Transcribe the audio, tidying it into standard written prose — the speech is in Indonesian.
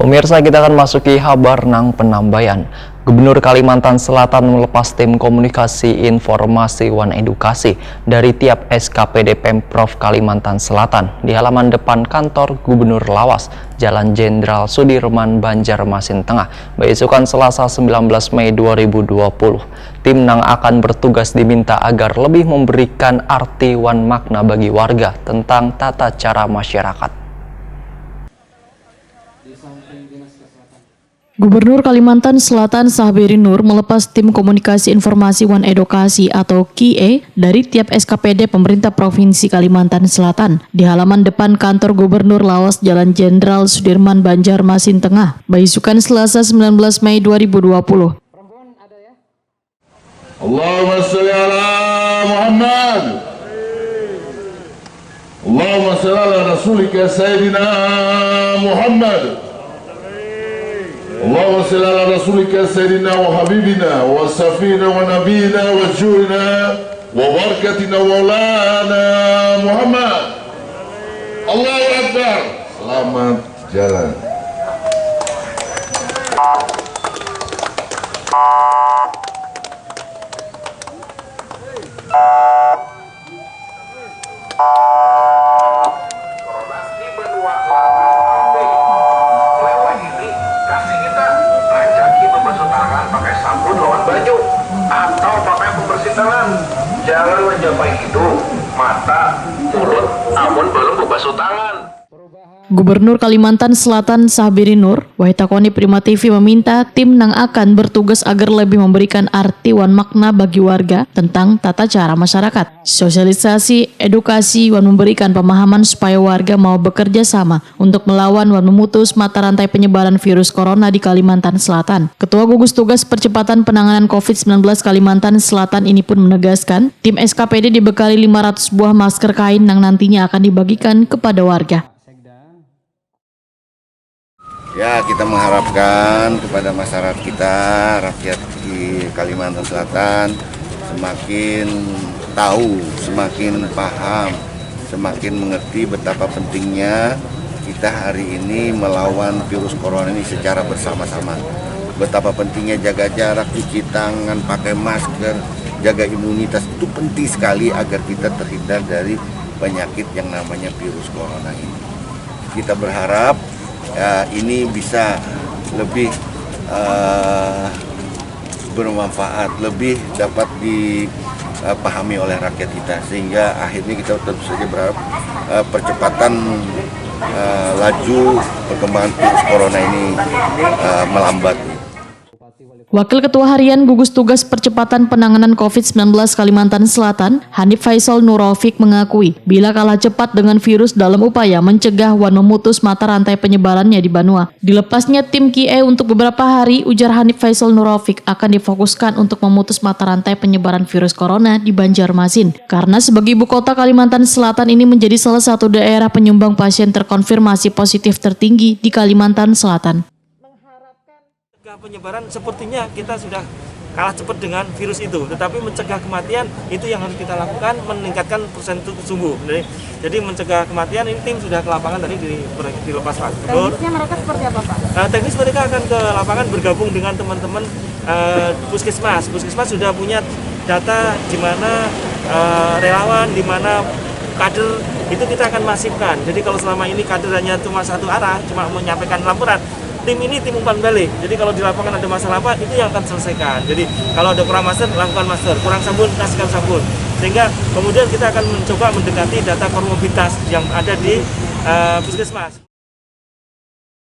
Pemirsa, kita akan masuki kabar nang penambayan. Gubernur Kalimantan Selatan melepas tim komunikasi informasi Wan Edukasi dari tiap SKPD Pemprov Kalimantan Selatan di halaman depan kantor Gubernur Lawas, Jalan Jenderal Sudirman, Banjarmasin Tengah, beisukan Selasa 19 Mei 2020. Tim nang akan bertugas diminta agar lebih memberikan arti wan makna bagi warga tentang tata cara masyarakat. Gubernur Kalimantan Selatan Sahberi Nur melepas tim komunikasi informasi Wan Edukasi atau KIE dari tiap SKPD pemerintah Provinsi Kalimantan Selatan di halaman depan kantor Gubernur Lawas, Jalan Jenderal Sudirman, Banjarmasin Tengah, beisukan Selasa 19 Mei 2020. Allahumma sholli ala Muhammad. Allahumma sholli ala rasulika Sayyidina Muhammad. Allahumma sholli ala rasulika Sayyidina wa habibina wa safina wa nabiyina wa jurina wa barakatina maulana Muhammad. Allahu Akbar. Selamat jalan. Baju atau pakai pembersih tangan. Jangan mencapai hidung, mata, mulut, namun belum membasuh tangan. Gubernur Kalimantan Selatan Sahberi Nur, Wahitakoni Prima TV meminta tim nang akan bertugas agar lebih memberikan arti wan makna bagi warga tentang tata cara masyarakat. Sosialisasi, edukasi wan memberikan pemahaman supaya warga mau bekerja sama untuk melawan wan memutus mata rantai penyebaran virus corona di Kalimantan Selatan. Ketua Gugus Tugas Percepatan Penanganan COVID-19 Kalimantan Selatan ini pun menegaskan, tim SKPD dibekali 500 buah masker kain yang nantinya akan dibagikan kepada warga. Ya, kita mengharapkan kepada masyarakat kita, rakyat di Kalimantan Selatan, semakin tahu, semakin paham, semakin mengerti betapa pentingnya kita hari ini melawan virus corona ini secara bersama-sama. Betapa pentingnya jaga jarak, cuci tangan, pakai masker, jaga imunitas, itu penting sekali agar kita terhindar dari penyakit yang namanya virus corona ini. Kita berharap ya, ini bisa lebih bermanfaat, lebih dapat dipahami oleh rakyat kita, sehingga akhirnya kita tentu saja berharap percepatan laju perkembangan virus corona ini melambat. Wakil Ketua Harian Gugus Tugas Percepatan Penanganan COVID-19 Kalimantan Selatan, Hanif Faisal Nurofik mengakui bila kalah cepat dengan virus dalam upaya mencegah wan memutus mata rantai penyebarannya di Banua. Dilepasnya tim KIE untuk beberapa hari, ujar Hanif Faisal Nurofik, akan difokuskan untuk memutus mata rantai penyebaran virus corona di Banjarmasin. Karena sebagai ibu kota Kalimantan Selatan ini menjadi salah satu daerah penyumbang pasien terkonfirmasi positif tertinggi di Kalimantan Selatan. Penyebaran sepertinya kita sudah kalah cepat dengan virus itu, tetapi mencegah kematian itu yang harus kita lakukan, meningkatkan persentasenya sembuh. Jadi mencegah kematian ini tim sudah ke lapangan tadi dilepas Pak Gubernur. Teknisnya mereka seperti apa Pak? Teknis mereka akan ke lapangan bergabung dengan teman-teman Puskesmas. Puskesmas sudah punya data di mana relawan, di mana kader itu kita akan masifkan. Jadi kalau selama ini kader hanya cuma satu arah, cuma menyampaikan laporan, tim ini tim umpan balik. Jadi kalau di lapangan ada masalah apa, itu yang akan selesaikan. Jadi kalau ada kurang masker, lakukan masker. Kurang sabun, kasihkan sabun. Sehingga kemudian kita akan mencoba mendekati data komorbidtas yang ada di Puskesmas.